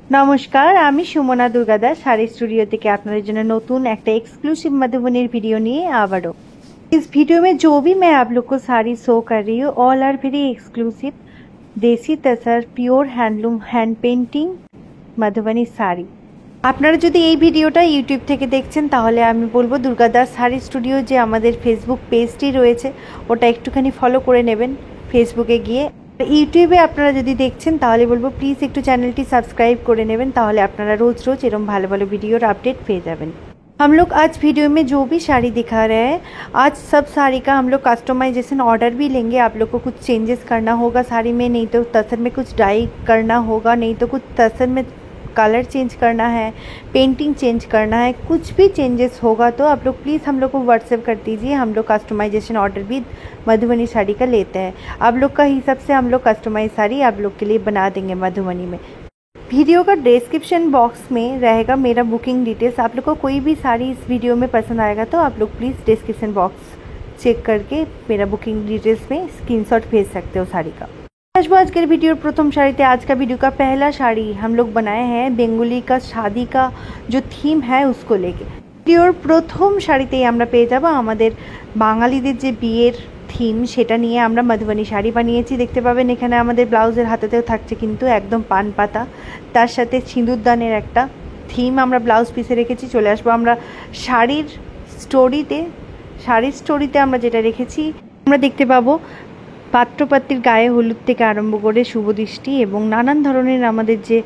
नमस्कार, आमी सुमना दुर्गादास शाड़ी स्टूडियो থেকে আপনাদের জন্য নতুন একটা एक्सक्लूसिव मधुबनी वीडियो নিয়ে आबारो। इस वीडियो में जो भी मैं आप लोग को साड़ी शो कर रही हूँ all are very exclusive desi tussar pure handloom hand painting Madhubani sari. আপনারা যদি এই ভিডিওটা ইউটিউব থেকে দেখছেন তাহলে আমি বলবো দুর্গাদাস শাড়ি স্টুডিও যে আমাদের ফেসবুক পেজটি রয়েছে ওটা একটুখানি ফলো করে নেবেন ফেসবুকে গিয়ে। यूट्यूबे আপনারা যদি দেখছেন তাহলে বলবো প্লিজ একটু চ্যানেলটি সাবস্ক্রাইব করে নেবেন তাহলে আপনারা रोज रोज এরকম ভালো ভালো ভিডিওর আপডেট পেয়ে যাবেন। हम लोग आज वीडियो में जो भी साड़ी दिखा रहे हैं आज सब साड़ी का हम लोग कस्टमाइजेशन ऑर्डर भी लेंगे। आप लोग को कुछ चेंजेस करना होगा साड़ी में, नहीं तो तसर में कुछ डाई करना होगा, नहीं तो कुछ तसर में कलर चेंज करना है, पेंटिंग चेंज करना है, कुछ भी चेंजेस होगा तो आप लोग प्लीज़ हम लोग को व्हाट्सएप कर दीजिए। हम लोग कस्टमाइजेशन ऑर्डर भी मधुबनी साड़ी का लेते हैं। आप लोग का हिसाब से हम लोग कस्टमाइज साड़ी आप लोग के लिए बना देंगे मधुबनी में। वीडियो का डिस्क्रिप्शन बॉक्स में रहेगा मेरा बुकिंग डिटेल्स। आप लोग को कोई भी साड़ी इस वीडियो में पसंद आएगा तो आप लोग प्लीज़ डिस्क्रिप्शन बॉक्स चेक करके मेरा बुकिंग डिटेल्स में स्क्रीनशॉट भेज सकते हो साड़ी का। आज के वीडियो प्रथम शाड़ी आज का वीडियो का पहला शाड़ी हम लोग बनाए हैं बेंगली का शादी का जो थीम है उसको लेके। वीडियोर प्रथम शाड़ीते আমরা পেয়ে যাব আমাদের বাঙালিদের যে বিয়ের থিম সেটা নিয়ে আমরা মধুবনী শাড়ি বানিয়েছি। দেখতে পাবেন এখানে আমাদের ব্লাউজের হাতেতেও থাকছে কিন্তু একদম পান পাতা, তার সাথে সিঁদুরদানের একটা থিম আমরা ব্লাউজ পিসে রেখেছি। চলে আসবো আমরা শাড়ির স্টোরিতে আমরা যেটা রেখেছি আমরা দেখতে পাবো পাত্রপাত্রীর গায়ে হলুদ থেকে আরম্ভ করে শুভ দৃষ্টি এবং নানান ধরনের আমাদের যে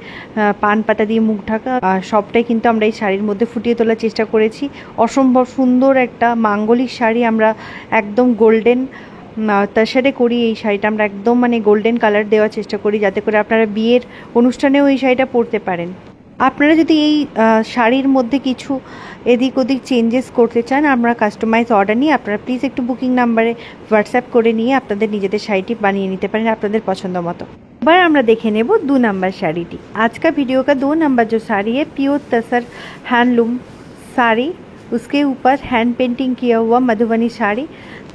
পান পাতা দিয়ে মুখ ঢাকা সবটাই কিন্তু আমরা এই শাড়ির মধ্যে ফুটিয়ে তোলার চেষ্টা করেছি। অসম্ভব সুন্দর একটা মাঙ্গলিক শাড়ি আমরা একদম গোল্ডেন তাসারে করি। এই শাড়িটা আমরা একদম মানে গোল্ডেন কালার দেওয়ার চেষ্টা করি যাতে করে আপনারা বিয়ের অনুষ্ঠানেও এই শাড়িটা পরতে পারেন। আপনারা যদি এই শাড়ির মধ্যে কিছু এদিক ওদিক চেঞ্জেস করতে চান আমরা কাস্টমাইজ অর্ডার নিয়ে আপনারা প্লিজ একটু বুকিং নাম্বারে হোয়াটসঅ্যাপ করে নিয়ে আপনাদের নিজেদের শাড়িটি বানিয়ে নিতে পারেন আপনাদের পছন্দ মতো। এবার আমরা দেখে নেব 2 नंबर শাড়িটি। आज का वीडियो का 2 नंबर जो साड़ी है प्योर तसर हैंडलूम साड़ी, उसके ऊपर हैंड पेंटिंग किया हुआ मधुबनी साड़ी।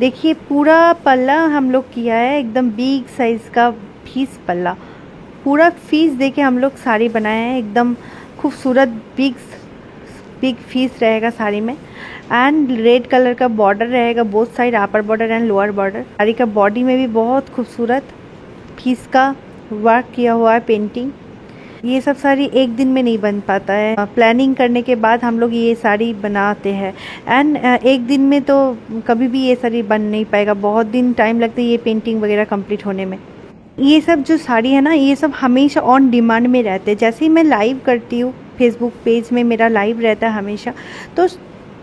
देखिए पूरा पल्ला हम लोग किया है एकदम बिग साइज़ का फीस पल्ला, पूरा फीस देके हम लोग साड़ी बनाए हैं। एकदम खूबसूरत बिग फीस रहेगा साड़ी में एंड रेड कलर का बॉर्डर रहेगा both side, upper border and lower border. Sari का बॉडी में भी बहुत खूबसूरत फीस का वर्क किया हुआ है पेंटिंग। ये सब साड़ी एक दिन में नहीं बन पाता है, प्लानिंग करने के बाद हम लोग ये साड़ी बनाते हैं एंड एक दिन में तो कभी भी ये साड़ी बन नहीं पाएगा, बहुत दिन टाइम लगता है ये पेंटिंग वगैरह कंप्लीट होने में। ये सब जो साड़ी है ना ये सब हमेशा ऑन डिमांड में रहते हैं। जैसे ही मैं लाइव करती हूँ फेसबुक पेज में मेरा लाइव रहता है हमेशा तो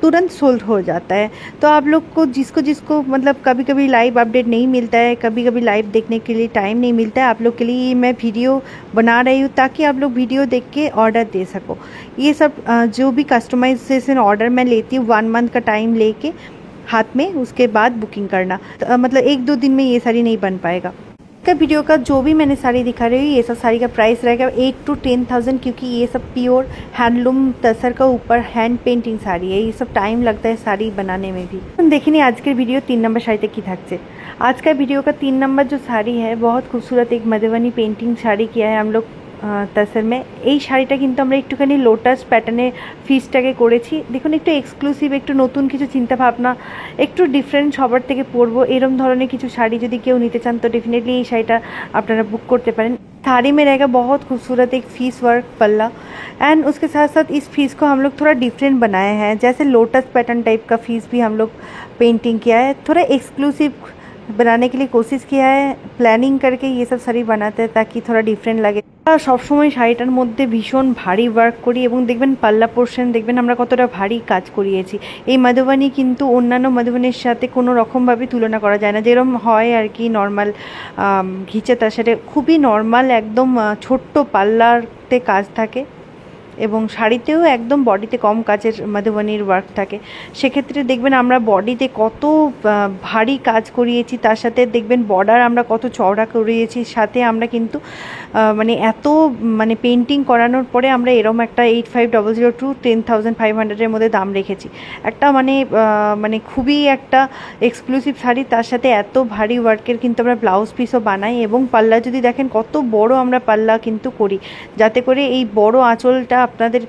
तुरंत सोल्ड हो जाता है। तो आप लोग को जिसको मतलब कभी कभी लाइव अपडेट नहीं मिलता है, कभी कभी लाइव देखने के लिए टाइम नहीं मिलता है, आप लोग के लिए मैं वीडियो बना रही हूँ ताकि आप लोग वीडियो देख के ऑर्डर दे सको। ये सब जो भी कस्टमाइजेशन ऑर्डर मैं लेती हूँ 1 मंथ का टाइम लेके हाथ में, उसके बाद बुकिंग करना मतलब 1-2 दिन में ये साड़ी नहीं बन पाएगा। का वीडियो का जो भी मैंने साड़ी दिखा रही हूँ ये सब साड़ी का प्राइस रहेगा 8 to 10,000 क्योंकि ये सब प्योर हैंडलूम तसर का ऊपर हैंड पेंटिंग साड़ी है। ये सब टाइम लगता है साड़ी बनाने में भी। देखिए आज के वीडियो 3 नंबर शाड़ीते की থাকছে। आज का वीडियो का 3 नंबर जो साड़ी है बहुत खूबसूरत एक मधुबनी पेंटिंग साड़ी किया है हम लोग तसर में। এই শাড়িটা কিন্তু আমরা একটুখানি লোটাস প্যাটার্নে ফিসটাকে করেছি। দেখুন একটু এক্সক্লুসিভ একটু নতুন কিছু চিন্তা ভাবনা একটু ডিফারেন্ট সবার থেকে পরবো এরকম ধরনের কিছু শাড়ি যদি কেউ নিতে চান তো डेफिनेटली এই শাড়িটা আপনারা বুক করতে পারেন। साड़ी में रहेगा बहुत खूबसूरत एक फीस वर्क पल्ला एंड उसके साथ साथ इस फीस को हम लोग थोड़ा डिफरेंट बनाए हैं। जैसे लोटस पैटर्न टाइप का फीस भी हम लोग पेंटिंग किया है, थोड़ा एक्सक्लूसिव बनाने के लिए कोशिश किया है। प्लानिंग करके ये सब साड़ी बनाते हैं ताकि थोड़ा डिफरेंट लगे। सब समय শাড়িটার মধ্যে ভীষণ ভারী ওয়ার্ক করি এবং দেখবেন পাল্লা পোর্শন দেখবেন আমরা কতটা ভারী কাজ করিয়েছি। এই মধুবনী কিন্তু অন্যান্য মধুবনীর সাথে কোনো রকমভাবে তুলনা করা যায় না, যেরকম হয় আর কি নর্মাল ঘিচে তার সাথে খুবই নর্মাল একদম ছোট্ট পাল্লাতে কাজ থাকে এবং শাড়িতেও একদম বডিতে কম কাজের মধুবনীর ওয়ার্ক থাকে। সেক্ষেত্রে দেখবেন আমরা বডিতে কত ভারী কাজ করিয়েছি, তার সাথে দেখবেন বর্ডার আমরা কত চওড়া করিয়েছি, সাথে আমরা কিন্তু মানে এত মানে পেন্টিং করানোর পরে আমরা এরম একটা 8500 টু 10,500-এর মধ্যে দাম রেখেছি। একটা মানে খুবই একটা এক্সক্লুসিভ শাড়ি, তার সাথে এত ভারী ওয়ার্কের কিন্তু আমরা ব্লাউজ পিসও বানাই। এবং পাল্লা যদি দেখেন কত বড় আমরা পাল্লা কিন্তু করি, যাতে করে এই বড় আঁচলটা আপনাদের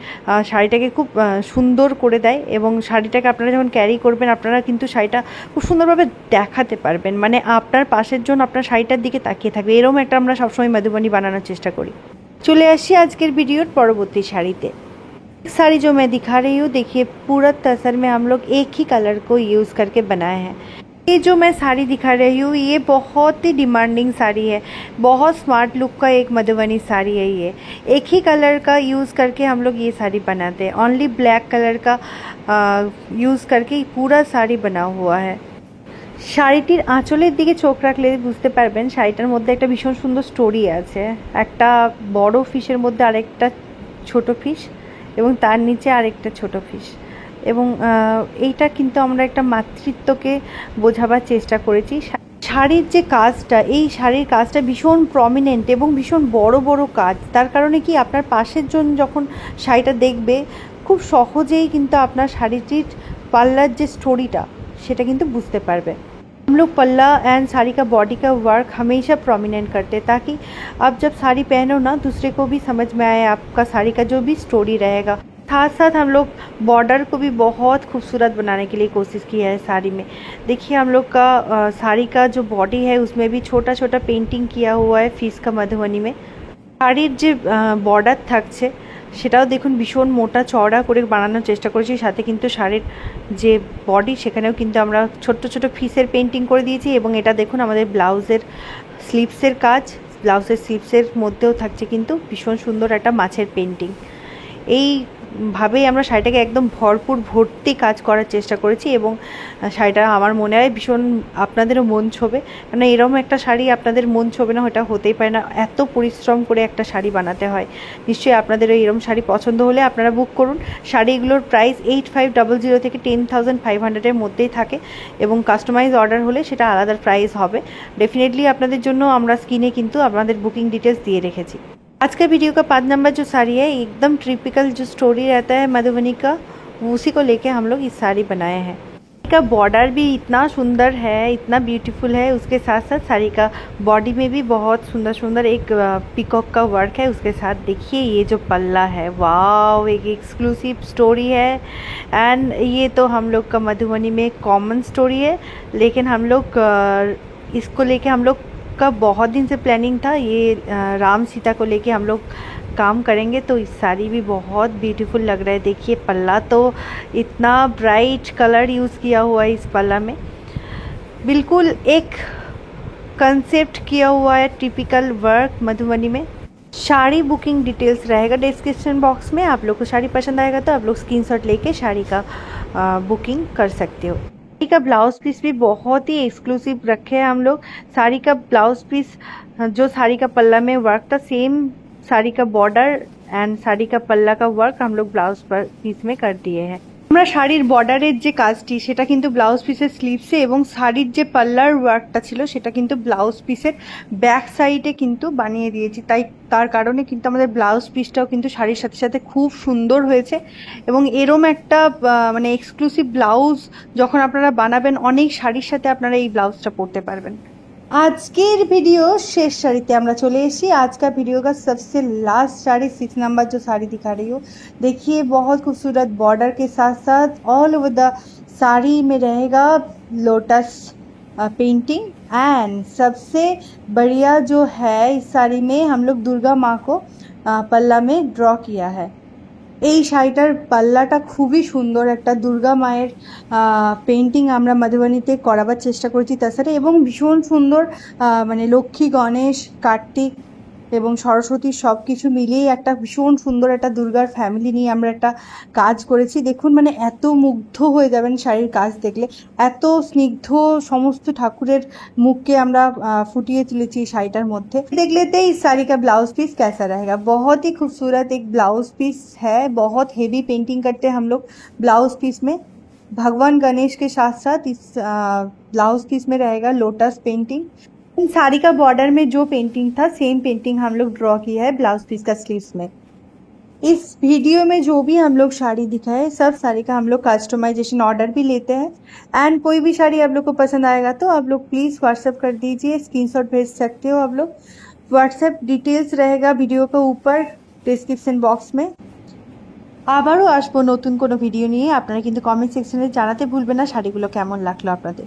শাড়িটাকে খুব সুন্দর করে দেয়। এবং শাড়িটাকে আপনারা যখন ক্যারি করবেন আপনারা কিন্তু শাড়িটা খুব সুন্দরভাবে দেখাতে পারবেন, মানে আপনার পাশের জন আপনার শাড়িটার দিকে তাকিয়ে থাকবে। এরকম একটা আমরা সবসময় মধুবনী বানানোর চেষ্টা করি। চলে আসছি আজকের ভিডিওর পরবর্তী শাড়িতে। साड़ी जो मैं दिखा रही हूँ, देखिए पूरा तसर में हम लोग एक ही कलर को यूज़ करके बनाए हैं। ये जो मैं साड़ी दिखा रही हूँ ये बहुत ही डिमांडिंग साड़ी है, बहुत स्मार्ट लुक का एक मधुबनी साड़ी है। ये एक ही कलर का यूज़ करके हम लोग ये साड़ी बनाते हैं। ओनली ब्लैक कलर का यूज़ करके पूरा साड़ी बना हुआ है। শাড়িটির আঁচলের দিকে চোখ রাখলে বুঝতে পারবেন শাড়িটার মধ্যে একটা ভীষণ সুন্দর স্টোরি আছে। একটা বড় ফিশের মধ্যে আরেকটা ছোট ফিশ এবং তার নিচে আরেকটা ছোট ফিশ, এবং এইটা কিন্তু আমরা একটা মাতৃত্বকে বোঝাবার চেষ্টা করেছি। শাড়ির যে কাজটা, এই শাড়ির কাজটা ভীষণ প্রমিনেন্ট এবং ভীষণ বড় বড় কাজ। তার কারণে কি আপনার পাশের জন যখন শাড়িটা দেখবে খুব সহজেই কিন্তু আপনার শাড়িটির পাল্লার যে স্টোরিটা সেটা কিন্তু বুঝতে পারবে। हम लोग पल्ला एंड साड़ी का बॉडी का वर्क हमेशा प्रोमिनेंट करते हैं, ताकि आप जब साड़ी पहनो ना दूसरे को भी समझ में आए आपका साड़ी का जो भी स्टोरी रहेगा। साथ साथ हम लोग बॉर्डर को भी बहुत खूबसूरत बनाने के लिए कोशिश की है साड़ी में। देखिए हम लोग का साड़ी का जो बॉडी है उसमें भी छोटा छोटा पेंटिंग किया हुआ है फिश का मधुबनी में। শাড়ির যে বর্ডার থাকছে সেটাও দেখুন ভীষণ মোটা চওড়া করে বানানোর চেষ্টা করেছি। সাথে কিন্তু শাড়ির যে বডি সেখানেও কিন্তু আমরা ছোট্ট ছোট ফিসের পেন্টিং করে দিয়েছি। এবং এটা দেখুন আমাদের ব্লাউজের স্লিভসের কাজ, ব্লাউজের স্লিভসের মধ্যেও থাকছে কিন্তু ভীষণ সুন্দর একটা মাছের পেন্টিং। এইভাবেই আমরা শাড়িটাকে একদম ভরপুর ভর্তি কাজ করার চেষ্টা করেছি এবং শাড়িটা আমার মনে হয় ভীষণ আপনাদেরও মন ছোবে। কারণ এরকম একটা শাড়ি আপনাদের মন ছোবে না ওটা হতেই পারে না, এত পরিশ্রম করে একটা শাড়ি বানাতে হয়। নিশ্চয়ই আপনাদের এরকম শাড়ি পছন্দ হলে আপনারা বুক করুন। শাড়িগুলোর প্রাইস 8500 থেকে 10,500-এর মধ্যেই থাকে এবং কাস্টমাইজ অর্ডার হলে সেটা আলাদা প্রাইস হবে। ডেফিনেটলি আপনাদের জন্য আমরা স্ক্রিনে কিন্তু আপনাদের বুকিং ডিটেলস দিয়ে রেখেছি। आज का वीडियो का 5 नंबर जो साड़ी है एकदम ट्रिपिकल जो स्टोरी रहता है मधुबनी का, उसी को लेके हम लोग इस साड़ी बनाए हैं। का बॉर्डर भी इतना सुंदर है, इतना ब्यूटीफुल है। उसके साथ साथ साड़ी का बॉडी में भी बहुत सुंदर सुंदर एक पीकॉक का वर्क है। उसके साथ देखिए ये जो पल्ला है, वाव, एक एक्सक्लूसिव स्टोरी है। एंड ये तो हम लोग का मधुबनी में कॉमन स्टोरी है, लेकिन हम लोग इसको लेके हम लोग का बहुत दिन से प्लानिंग था। ये राम सीता को लेके हम लोग काम करेंगे, तो इस साड़ी भी बहुत ब्यूटीफुल लग रहा है। देखिए पल्ला तो इतना ब्राइट कलर यूज़ किया हुआ है इस पल्ला में, बिल्कुल एक कंसेप्ट किया हुआ है टिपिकल वर्क मधुबनी में। साड़ी बुकिंग डिटेल्स रहेगा डिस्क्रिप्शन बॉक्स में। आप लोग को साड़ी पसंद आएगा तो आप लोग स्क्रीनशॉट लेके साड़ी का बुकिंग कर सकते हो। साड़ी का ब्लाउज पीस भी बहुत ही एक्सक्लूसिव रखे हैं हम लोग। साड़ी का ब्लाउज पीस जो साड़ी का पल्ला में वर्क था, सेम साड़ी का बॉर्डर एंड साड़ी का पल्ला का वर्क हम लोग ब्लाउज पीस में कर दिए हैं। আমরা শাড়ির বর্ডারের যে কাজটি সেটা কিন্তু ব্লাউজ পিসের স্লিভসে এবং শাড়ির যে পাল্লার ওয়ার্কটা ছিল সেটা কিন্তু ব্লাউজ পিসের ব্যাক সাইডে কিন্তু বানিয়ে দিয়েছি। তাই তার কারণে কিন্তু আমাদের ব্লাউজ পিসটাও কিন্তু শাড়ির সাথে সাথে খুব সুন্দর হয়েছে। এবং এরম একটা মানে এক্সক্লুসিভ ব্লাউজ যখন আপনারা বানাবেন অনেক শাড়ির সাথে আপনারা এই ব্লাউজটা পরতে পারবেন। আজকের ভিডিও শেষ শাড়িতে আমরা চলে এসেছি। आज का वीडियो का सबसे लास्ट साड़ी 6 नंबर जो साड़ी दिखा रही हूँ, देखिए बहुत खूबसूरत बॉर्डर के साथ साथ ऑल ओवर द साड़ी में रहेगा लोटस पेंटिंग। एंड सबसे बढ़िया जो है इस साड़ी में हम लोग दुर्गा माँ को पल्ला में ड्रॉ किया है। এই শাড়িটার পাল্লাটা খুবই সুন্দর, একটা দুর্গা মায়ের পেন্টিং আমরা মধুবনীতে করাবার চেষ্টা করেছি তাছাড়া, এবং ভীষণ সুন্দর মানে লক্ষ্মী, গণেশ, কার্তিক এবং সরস্বতীর সব কিছু মিলিয়েই একটা ভীষণ সুন্দর একটা দুর্গার ফ্যামিলি নিয়ে আমরা একটা কাজ করেছি। দেখুন মানে এত মুগ্ধ হয়ে যাবেন শাড়ির কাজ দেখলে, এত স্নিগ্ধ সমস্ত ঠাকুরের মুখকে আমরা ফুটিয়ে তুলেছি এই শাড়িটার মধ্যে। देख लेते हैं इस साड़ी का ब्लाउज पीस कैसा रहेगा। बहुत ही खूबसूरत एक ब्लाउज पीस है, बहुत हेवी पेंटिंग करते हैं हम लोग ब्लाउज पीस में। भगवान गणेश के साथ साथ इस ब्लाउज पीस में रहेगा लोटस पेंटिंग। साड़ी का बॉर्डर में जो पेंटिंग था सेम पेंटिंग हम लोग ड्रॉ किया है ब्लाउज पीस का स्लीव्स में। इस वीडियो में जो भी हम लोग साड़ी दिखाए सब साड़ी का हम लोग कस्टमाइजेशन ऑर्डर भी लेते हैं। एंड कोई भी साड़ी आप लोग को पसंद आएगा तो आप लोग प्लीज़ व्हाट्सएप कर दीजिए, स्क्रीनशॉट भेज सकते हो आप लोग। व्हाट्सएप डिटेल्स रहेगा ভিডিও के ऊपर ডিসক্রিপশন বক্স में। আবারও আসবো নতুন কোনো ভিডিও নিয়ে। আপনারা কিন্তু কমেন্ট সেকশনে জানাতে ভুলবেন না শাড়িগুলো কেমন লাগলো আপনাদের।